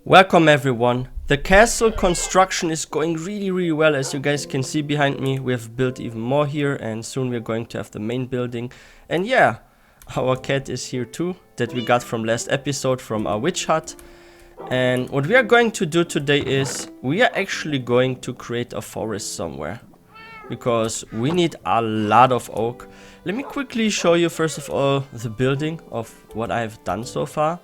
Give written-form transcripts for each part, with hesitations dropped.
Welcome everyone. The castle construction is going really well. As you guys can see behind me, we have built even more here and soon we're going to have the main building. And yeah, our cat is here too, that we got from last episode from our witch hut. And what we are going to do today is we are actually going to create a forest somewhere, because we need a lot of oak. Let me quickly show you first of all the building of what I have done so far.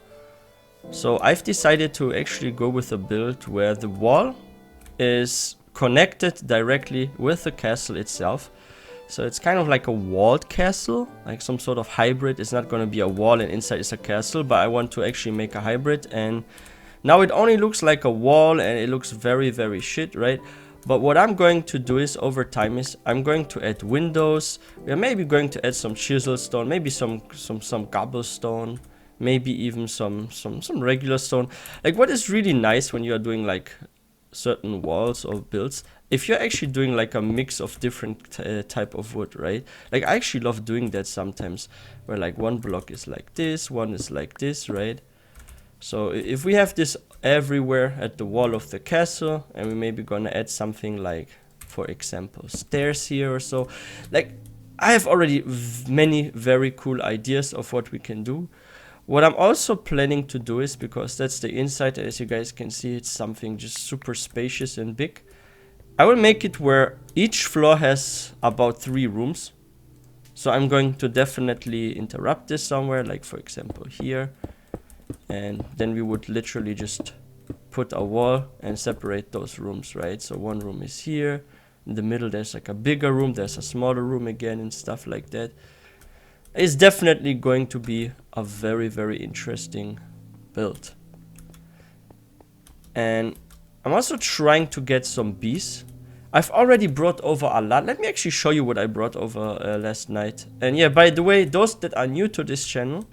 So I've decided to actually go with a build where the wall is connected directly with the castle itself. So it's kind of like a walled castle, like some sort of hybrid. It's not going to be a wall and inside is a castle, but I want to actually make a hybrid. And now it only looks like a wall and it looks very shit, right? But what I'm going to do is over time is I'm going to add windows. We're maybe going to add some chisel stone, maybe some cobblestone. Maybe even some regular stone. Like, what is really nice when you're doing like certain walls or builds, if you're actually doing like a mix of different type of wood, right? Like, I actually love doing that sometimes, where like one block is like this, one is like this, right? So if we have this everywhere at the wall of the castle, and we maybe gonna add something like, for example, stairs here or so. Like, I have already many very cool ideas of what we can do. What I'm also planning to do is, because that's the inside, as you guys can see, it's something just super spacious and big. I will make it where each floor has about 3 rooms. So I'm going to definitely interrupt this somewhere, like for example here. And then we would literally just put a wall and separate those rooms, right? So one room is here. In the middle there's like a bigger room, there's a smaller room again and stuff like that. It's definitely going to be a very interesting build. And I'm also trying to get some bees. I've already brought over a lot. Let me actually show you what I brought over last night. And yeah, by the way, those that are new to this channel,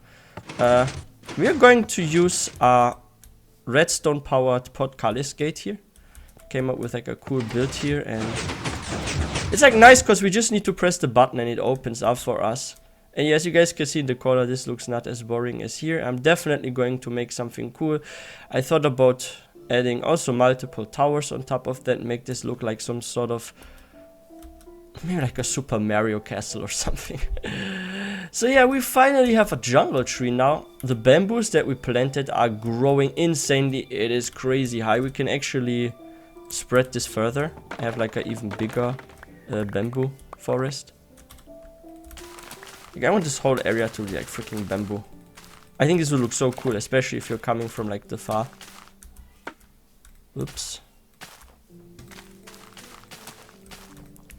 we are going to use a redstone powered portcullis gate here. Came up with like a cool build here, and it's like nice because we just need to press the button and it opens up for us. And yeah, as you guys can see in the corner, this looks not as boring as here. I'm definitely going to make something cool. I thought about adding also multiple towers on top of that, make this look like some sort of, maybe like a Super Mario castle or something. So yeah, we finally have a jungle tree now. The bamboos that we planted are growing insanely. It is crazy high. We can actually spread this further. I have like an even bigger bamboo forest. Like, I want this whole area to be like freaking bamboo. I think this will look so cool, especially if you're coming from like the far. Oops.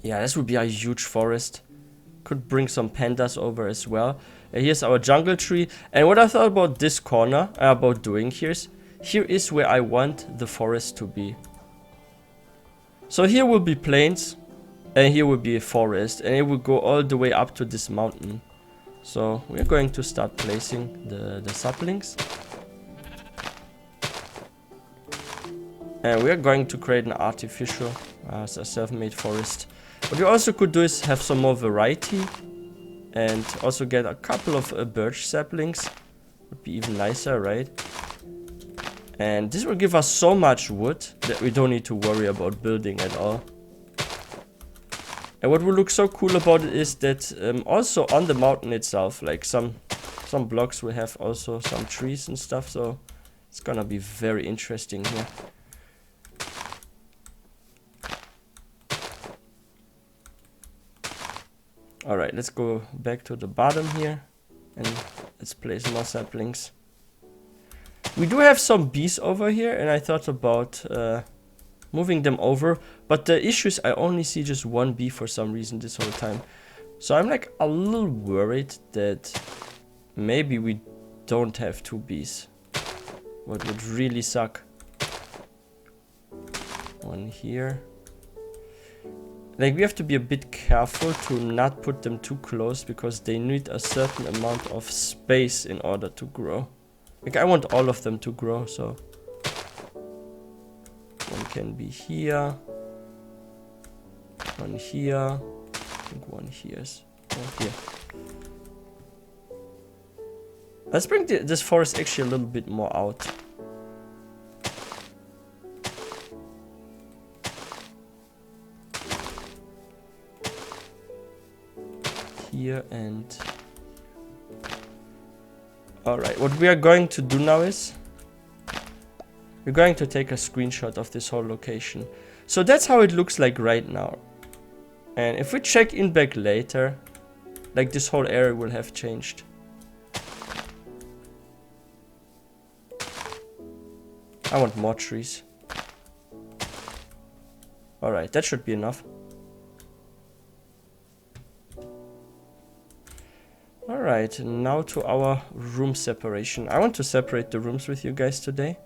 Yeah, this would be a huge forest. Could bring some pandas over as well. And here's our jungle tree. And what I thought about this corner, about doing here is where I want the forest to be. So here will be plains, and here will be a forest, and it will go all the way up to this mountain. So we're going to start placing the saplings. And we're going to create an artificial, a self-made forest. What you also could do is have some more variety and also get a couple of birch saplings. Would be even nicer, right? And this will give us so much wood that we don't need to worry about building at all. And what will look so cool about it is that also on the mountain itself, like some blocks will have also some trees and stuff, so it's gonna be very interesting here. Alright, let's go back to the bottom here and let's place more saplings. We do have some bees over here, and I thought about moving them over, but the issue is I only see just one bee for some reason this whole time. So I'm like a little worried that maybe we don't have 2 bees. What would really suck. One here. Like, we have to be a bit careful to not put them too close, because they need a certain amount of space in order to grow. Like, I want all of them to grow, so one can be here, one here, I think one here. Let's bring this forest actually a little bit more out. here and... Alright, what we are going to do now is... We're going to take a screenshot of this whole location. So that's how it looks like right now. And if we check in back later, like this whole area will have changed. I want more trees. Alright, that should be enough. Alright, now to our room separation. I want to separate the rooms with you guys today.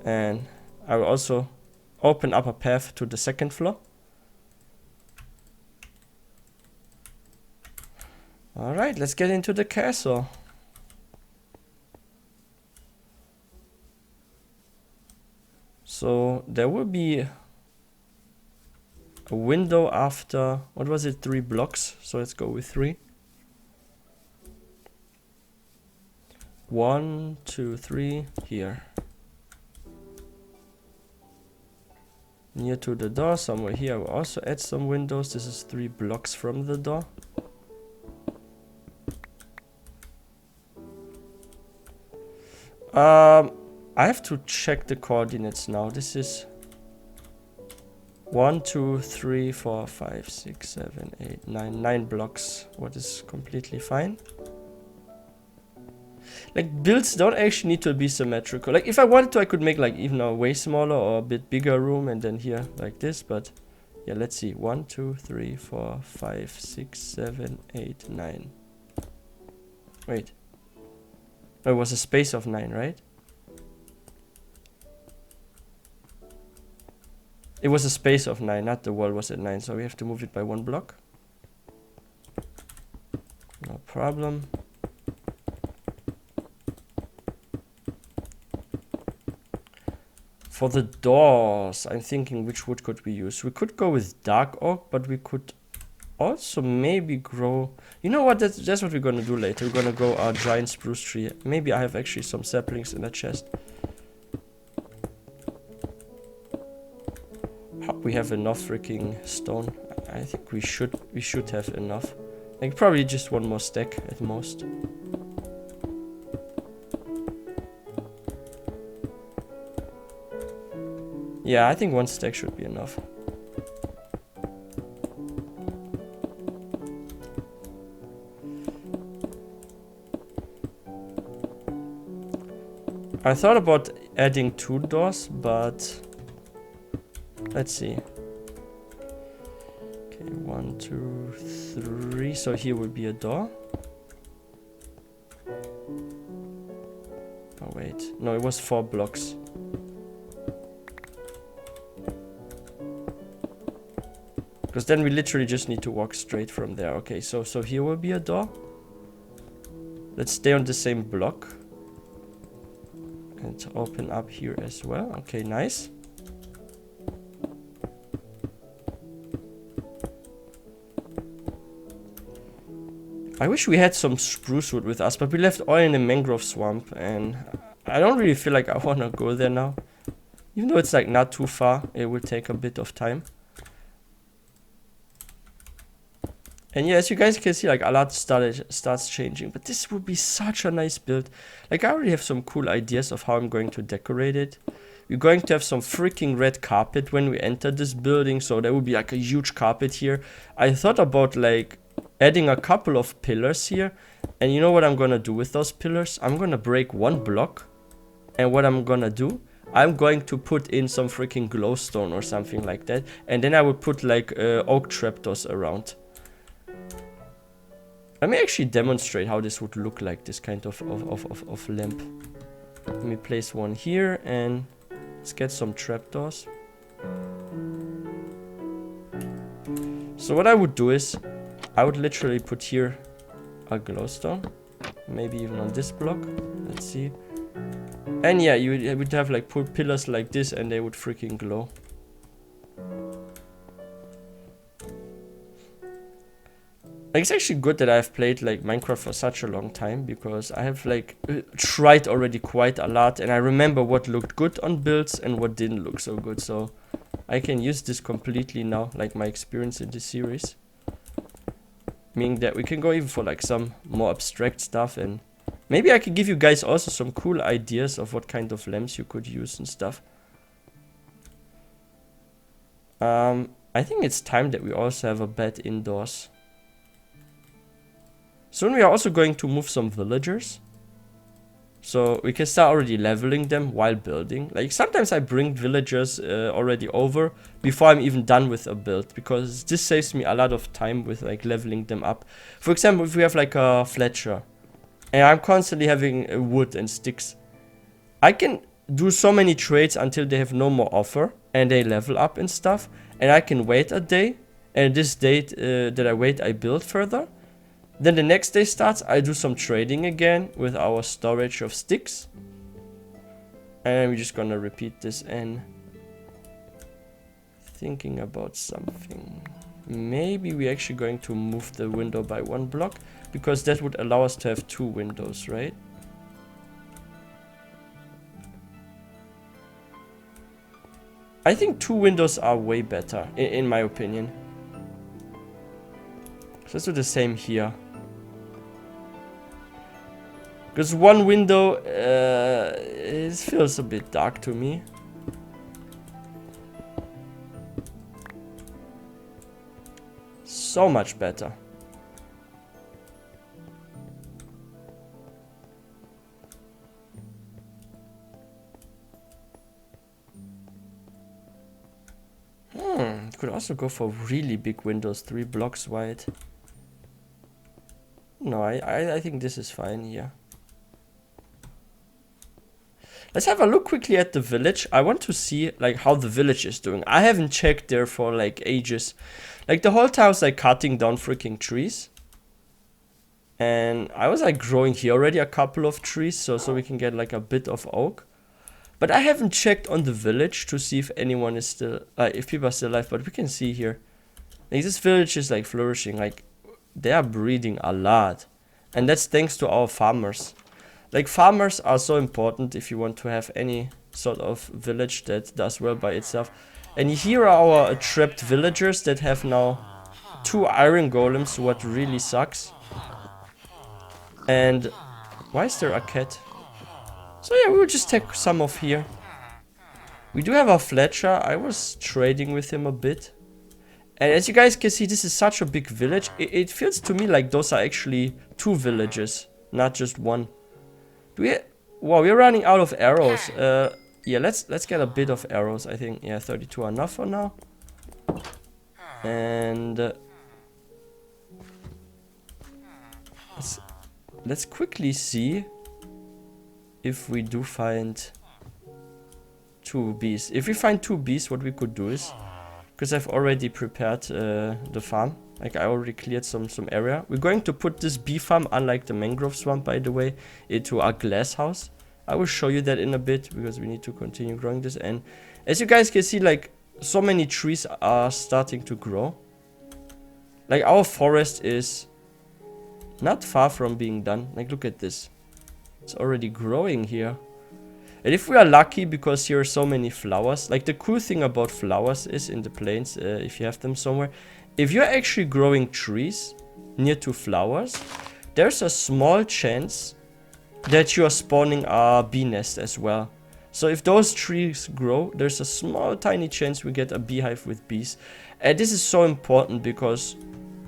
And I will also open up a path to the second floor. Alright, let's get into the castle. So there will be a window after, what was it, 3 blocks? So let's go with 3. 1, 2, 3, here. Near to the door, somewhere here, I will also add some windows. This is 3 blocks from the door. I have to check the coordinates now. This is 1, 2, 3, 4, 5, 6, 7, 8, 9. 9 blocks. What is completely fine. Like, builds don't actually need to be symmetrical. Like, if I wanted to, I could make like even a way smaller or a bit bigger room and then here like this. But yeah, let's see. 1, 2, 3, 4, 5, 6, 7, 8, 9. Wait. Oh, it was a space of 9, right? It was a space of 9, not the wall was at 9. So we have to move it by 1 block. No problem. For the doors, I'm thinking which wood could we use. We could go with dark oak, but we could also maybe grow... You know what, that's what we're gonna do later. We're gonna grow a giant spruce tree. Maybe I have actually some saplings in the chest. We have enough freaking stone. I think we should have enough. Like probably just 1 more stack at most. Yeah, I think 1 stack should be enough. I thought about adding 2 doors, but let's see. Okay, 1, 2, 3. So here will be a door. Oh wait, no, it was 4 blocks. Because then we literally just need to walk straight from there. Okay, so here will be a door. Let's stay on the same block. And open up here as well. Okay, nice. I wish we had some spruce wood with us, but we left all in the mangrove swamp. And I don't really feel like I want to go there now. Even though it's like not too far, it will take a bit of time. And yeah, as you guys can see, like a lot starts changing, but this would be such a nice build. Like I already have some cool ideas of how I'm going to decorate it. We're going to have some freaking red carpet when we enter this building, so there will be like a huge carpet here. I thought about like adding a couple of pillars here, and you know what I'm gonna do with those pillars? I'm gonna break 1 block, and what I'm gonna do, I'm going to put in some freaking glowstone or something like that, and then I will put like oak trapdoors around. Let me actually demonstrate how this would look like, this kind of lamp. Let me place 1 here and let's get some trapdoors. So what I would do is, I would literally put here a glowstone. Maybe even on this block. Let's see. And yeah, you would have like put pillars like this and they would freaking glow. Like, it's actually good that I've played like Minecraft for such a long time, because I have like tried already quite a lot and I remember what looked good on builds and what didn't look so good, so I can use this completely now, like my experience in this series. Meaning that we can go even for like some more abstract stuff, and maybe I can give you guys also some cool ideas of what kind of lamps you could use and stuff. I think it's time that we also have a bed indoors. Soon we are also going to move some villagers. So we can start already leveling them while building. Like sometimes I bring villagers already over before I'm even done with a build, because this saves me a lot of time with like leveling them up. For example, if we have like a Fletcher and I'm constantly having wood and sticks, I can do so many trades until they have no more offer and they level up and stuff, and I can wait a day, and this date that I wait I build further. Then the next day starts, I do some trading again with our storage of sticks. And we're just gonna repeat this, and thinking about something. Maybe we're actually going to move the window by 1 block, because that would allow us to have 2 windows, right? I think 2 windows are way better, in my opinion. So let's do the same here. Because 1 window, it feels a bit dark to me. So much better. Could also go for really big windows, 3 blocks wide. No, I think this is fine here. Let's have a look quickly at the village. I want to see like how the village is doing. I haven't checked there for like ages. Like the whole time I was like cutting down freaking trees. And I was like growing here already a couple of trees so we can get like a bit of oak. But I haven't checked on the village to see if anyone is still, if people are still alive. But we can see here, like this village is like flourishing. Like they are breeding a lot, and that's thanks to our farmers. Like farmers are so important if you want to have any sort of village that does well by itself. And here are our trapped villagers that have now 2 iron golems, what really sucks. And why is there a cat? So yeah, we will just take some off here. We do have a Fletcher. I was trading with him a bit. And as you guys can see, this is such a big village. It feels to me like those are actually 2 villages, not just 1. Do we... Wow, we're running out of arrows. Yeah, let's get a bit of arrows, I think. Yeah, 32 are enough for now. And... let's quickly see if we do find 2 bees. If we find 2 bees, what we could do is, because I've already prepared the farm, like I already cleared some area. We're going to put this bee farm, unlike the mangrove swamp by the way, into our glass house. I will show you that in a bit, because we need to continue growing this. And as you guys can see, like so many trees are starting to grow. Like our forest is not far from being done. Like look at this. It's already growing here. And if we are lucky, because here are so many flowers, like the cool thing about flowers is in the plains, if you have them somewhere, if you're actually growing trees near to flowers, there's a small chance that you are spawning a bee nest as well. So if those trees grow, there's a small tiny chance we get a beehive with bees. And this is so important because,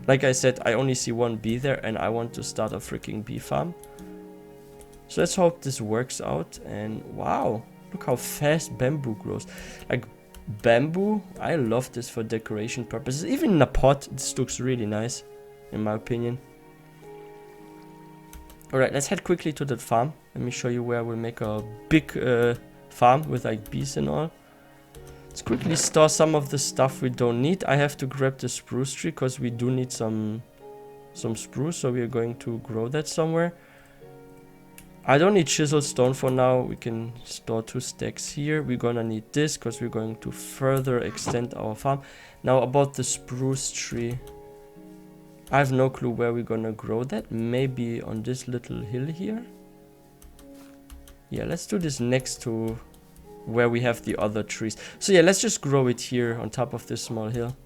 like I said, I only see 1 bee there and I want to start a freaking bee farm. So let's hope this works out. And wow, look how fast bamboo grows. Like bamboo, I love this for decoration purposes. Even in a pot, this looks really nice, in my opinion. Alright, let's head quickly to that farm. Let me show you where we'll make a big farm with like bees and all. Let's quickly store some of the stuff we don't need. I have to grab the spruce tree because we do need some spruce, so we are going to grow that somewhere. I don't need chisel stone for now. We can store 2 stacks here. We're gonna need this because we're going to further extend our farm. Now about the spruce tree, I have no clue where we're gonna grow that. Maybe on this little hill here. Yeah, let's do this next to where we have the other trees. So yeah, let's just grow it here on top of this small hill.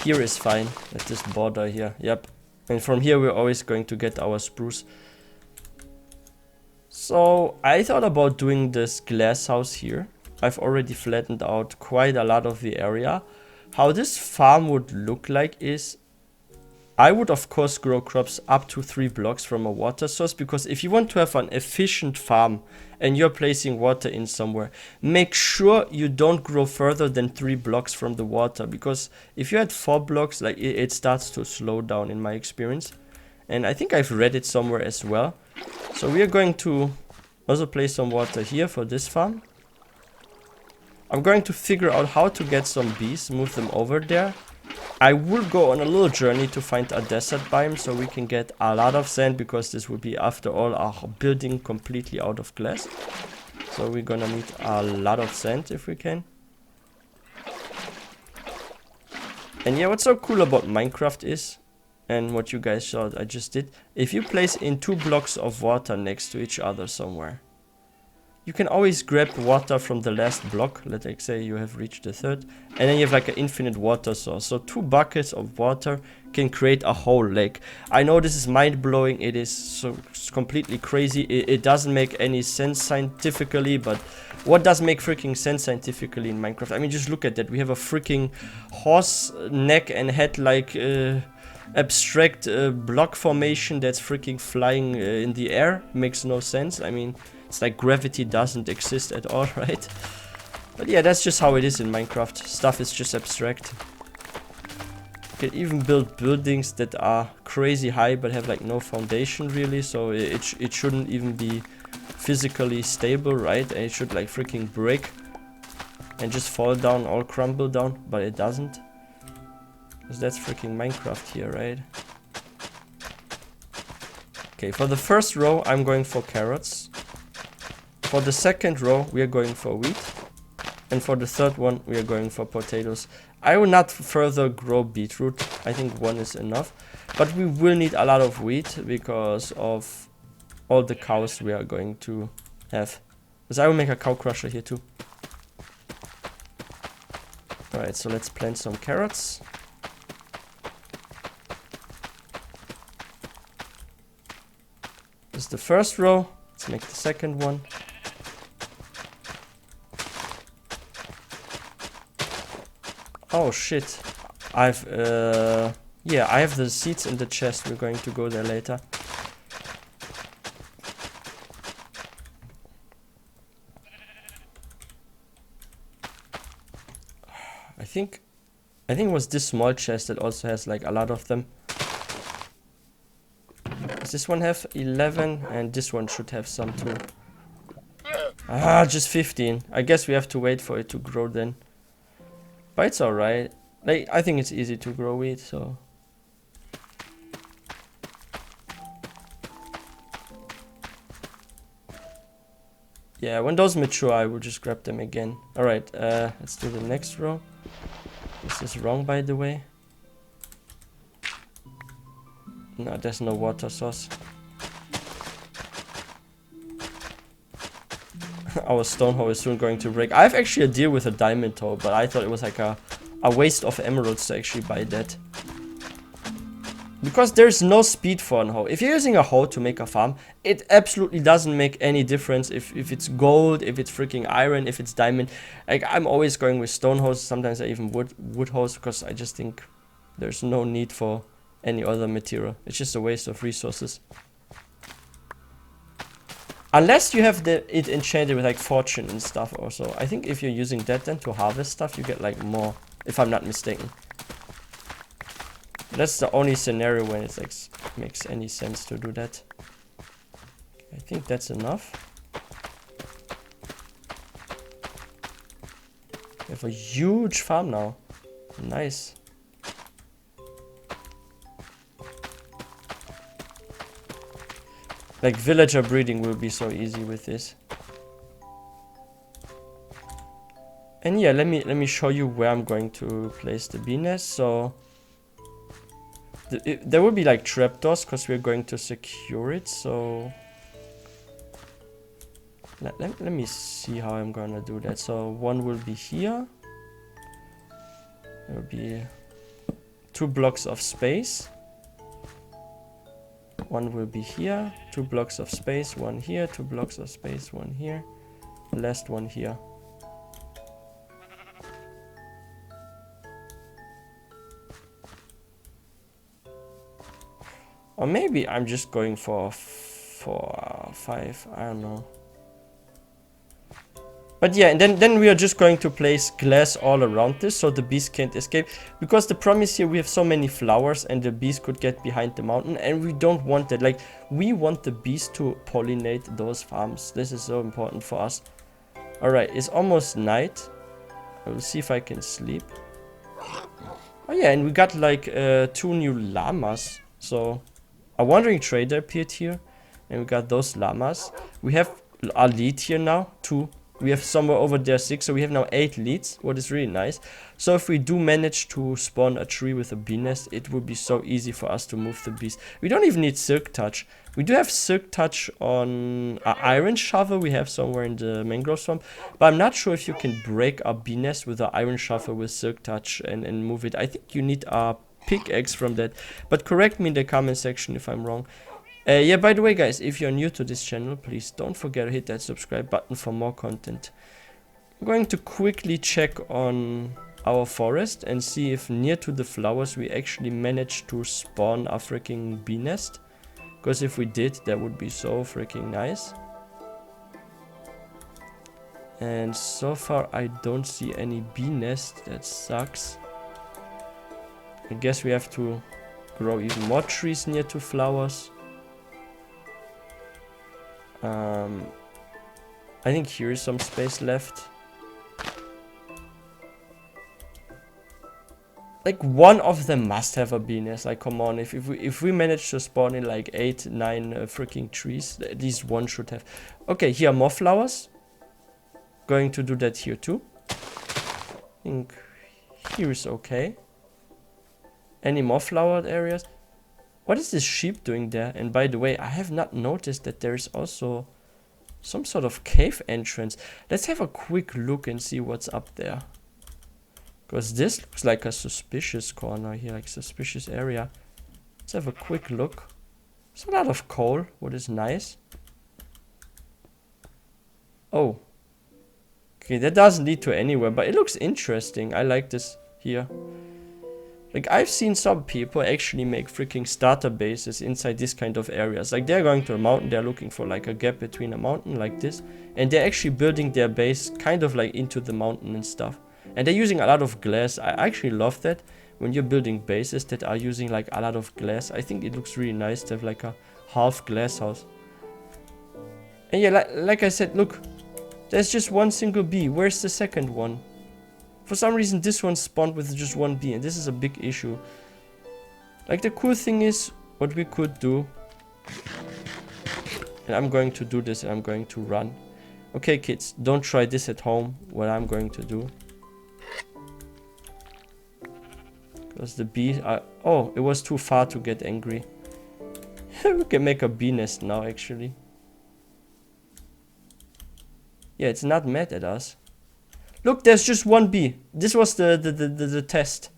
here is fine, at this border here. Yep. And from here we're always going to get our spruce. So I thought about doing this glass house here. I've already flattened out quite a lot of the area. How this farm would look like is, I would of course grow crops up to 3 blocks from a water source, because if you want to have an efficient farm and you're placing water in somewhere, make sure you don't grow further than 3 blocks from the water, because if you had 4 blocks, like it starts to slow down in my experience. And I think I've read it somewhere as well. So we are going to also place some water here for this farm. I'm going to figure out how to get some bees, move them over there. I will go on a little journey to find a desert biome so we can get a lot of sand, because this will be after all a building completely out of glass. So we're gonna need a lot of sand if we can. And yeah, what's so cool about Minecraft is, and what you guys saw I just did, if you place in 2 blocks of water next to each other somewhere, you can always grab water from the last block. Let's say you have reached the 3rd, and then you have like an infinite water source. So 2 buckets of water can create a whole lake. I know this is mind-blowing, it is so completely crazy, it doesn't make any sense scientifically, but what does make freaking sense scientifically in Minecraft? I mean, just look at that. We have a freaking horse neck and head like abstract block formation that's freaking flying in the air. Makes no sense. I mean, it's like gravity doesn't exist at all, right? But yeah, that's just how it is in Minecraft. Stuff is just abstract. You can even build buildings that are crazy high but have like no foundation really, so it shouldn't even be physically stable, right? And it should like freaking break and just fall down, all crumble down, but it doesn't. Because that's freaking Minecraft here, right? Okay, for the first row I'm going for carrots. For the second row we are going for wheat. And for the third one we are going for potatoes. I will not further grow beetroot. I think 1 is enough. But we will need a lot of wheat because of all the cows we are going to have. Because I will make a cow crusher here too. Alright, so let's plant some carrots. This is the first row. Let's make the second one. Oh shit. Yeah, I have the seeds in the chest. We're going to go there later. I think it was this small chest that also has like a lot of them. Does this one have 11? And this one should have some too. Ah, just 15. I guess we have to wait for it to grow then. But it's alright. Like, I think it's easy to grow wheat, so. Yeah, when those mature, I will just grab them again. Alright, let's do the next row. This is wrong, by the way. No, there's no water source. Our stone hoe is soon going to break. I have actually a deal with a diamond hoe, but I thought it was like a waste of emeralds to actually buy that. Because there's no speed for a hoe. If you're using a hoe to make a farm, it absolutely doesn't make any difference if it's gold, if it's freaking iron, if it's diamond. Like, I'm always going with stone hoes, sometimes I even wood hoes, because I just think there's no need for any other material. It's just a waste of resources. Unless you have it enchanted with like fortune and stuff also. I think if you're using that then to harvest stuff, you get like more, if I'm not mistaken. That's the only scenario when it like makes any sense to do that. I think that's enough. We have a huge farm now. Nice. Like, villager breeding will be so easy with this. And yeah, let me show you where I'm going to place the bee nest. So there will be like trapdoors because we're going to secure it. So let me see how I'm gonna do that. So one will be here. There will be 2 blocks of space. One will be here. 2 blocks of space, one here. 2 blocks of space, one here. The last one here. Or maybe I'm just going for 5. I don't know. But yeah, and then we are just going to place glass all around this so the bees can't escape. Because the problem is here we have so many flowers and the bees could get behind the mountain. And we don't want that. Like, we want the bees to pollinate those farms. This is so important for us. Alright, it's almost night. I will see if I can sleep. Oh yeah, and we got like 2 new llamas. So, a wandering trader appeared here. And we got those llamas. We have our lead here now, 2. We have somewhere over there 6, so we have now 8 leads, what is really nice. So if we do manage to spawn a tree with a bee nest, it would be so easy for us to move the bees. We don't even need silk touch. We do have silk touch on an iron shovel we have somewhere in the mangrove swamp, but I'm not sure if you can break a bee nest with an iron shovel with silk touch and move it. I think you need a pickaxe from that, but correct me in the comment section if I'm wrong. Yeah, by the way, guys, if you're new to this channel, please don't forget to hit that subscribe button for more content. I'm going to quickly check on our forest and see if near to the flowers we actually managed to spawn a freaking bee nest. Because if we did, that would be so freaking nice. And so far, I don't see any bee nest. That sucks. I guess we have to grow even more trees near to flowers. I think here is some space left. Like, one of them must have a bee nest. Like, come on, if we manage to spawn in like 8, 9 freaking trees, at least one should have. Okay, here are more flowers. Going to do that here too. I think here is okay. Any more flowered areas? What is this sheep doing there? And by the way, I have not noticed that there is also some sort of cave entrance. Let's have a quick look and see what's up there. Because this looks like a suspicious corner here, like suspicious area. Let's have a quick look. There's a lot of coal, what is nice. Oh. Okay, that doesn't lead to anywhere, but it looks interesting. I like this here. Like, I've seen some people actually make freaking starter bases inside this kind of areas. Like, they're going to a mountain, they're looking for like a gap between a mountain like this. And they're actually building their base kind of like into the mountain and stuff. And they're using a lot of glass. I actually love that. When you're building bases that are using like a lot of glass. I think it looks really nice to have like a half glass house. And yeah, like I said, look. There's just one single bee. Where's the second one? For some reason this one spawned with just one bee, and this is a big issue. Like, the cool thing is what we could do. And I'm going to do this and I'm going to run. Okay, kids, don't try this at home, what I'm going to do. Because the bees are... Oh, it was too far to get angry. We can make a bee nest now, actually. Yeah, it's not mad at us. Look, there's just one bee. This was the test.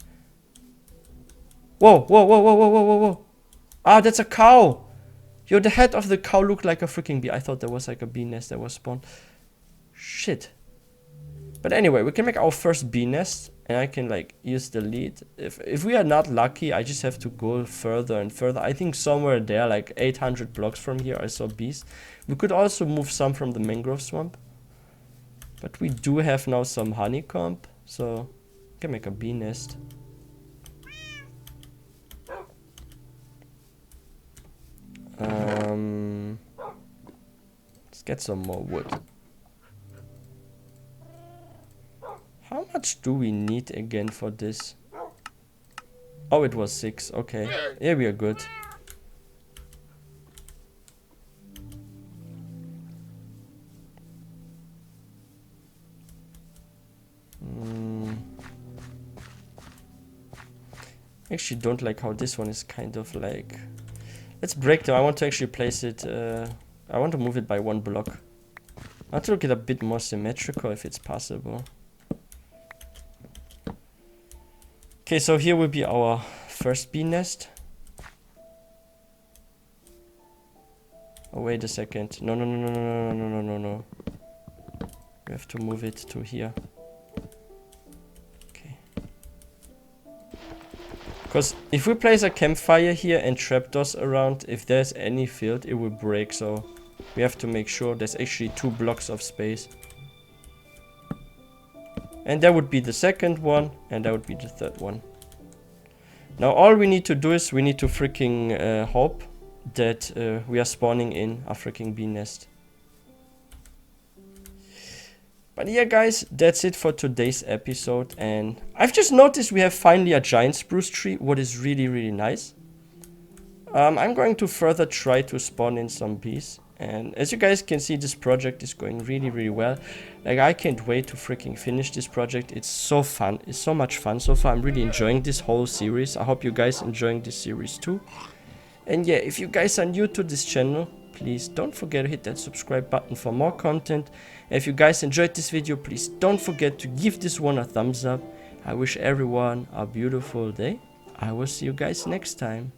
Whoa, whoa, whoa, whoa, whoa, whoa, whoa, whoa. Ah, that's a cow. Yo, the head of the cow looked like a freaking bee. I thought there was like a bee nest that was spawned. Shit. But anyway, we can make our first bee nest. And I can like use the lead. If we are not lucky, I just have to go further and further. I think somewhere there, like 800 blocks from here, I saw bees. We could also move some from the mangrove swamp. But we do have now some honeycomb, so we can make a bee nest. Let's get some more wood. How much do we need again for this? Oh, it was 6. Okay, yeah, we are good. Actually don't like how this one is kind of like... Let's break them. I want to actually place it... I want to move it by 1 block. I want to look at a bit more symmetrical if it's possible. Okay, so here will be our first bee nest. Oh, wait a second. No, no, no, no, no, no, no, no, no. We have to move it to here. Okay. Because if we place a campfire here and trapdoors around, if there's any field, it will break. So we have to make sure there's actually 2 blocks of space. And that would be the second one, and that would be the third one. Now all we need to do is we need to freaking hope that we are spawning in a freaking bee nest. But yeah, guys, that's it for today's episode. And I've just noticed we have finally a giant spruce tree, what is really, really nice. I'm going to further try to spawn in some bees. And as you guys can see, this project is going really, really well. Like, I can't wait to freaking finish this project. It's so fun. It's so much fun so far. I'm really enjoying this whole series. I hope you guys enjoying this series too. And yeah, if you guys are new to this channel, please don't forget to hit that subscribe button for more content. And if you guys enjoyed this video, please don't forget to give this one a thumbs up. I wish everyone a beautiful day. I will see you guys next time.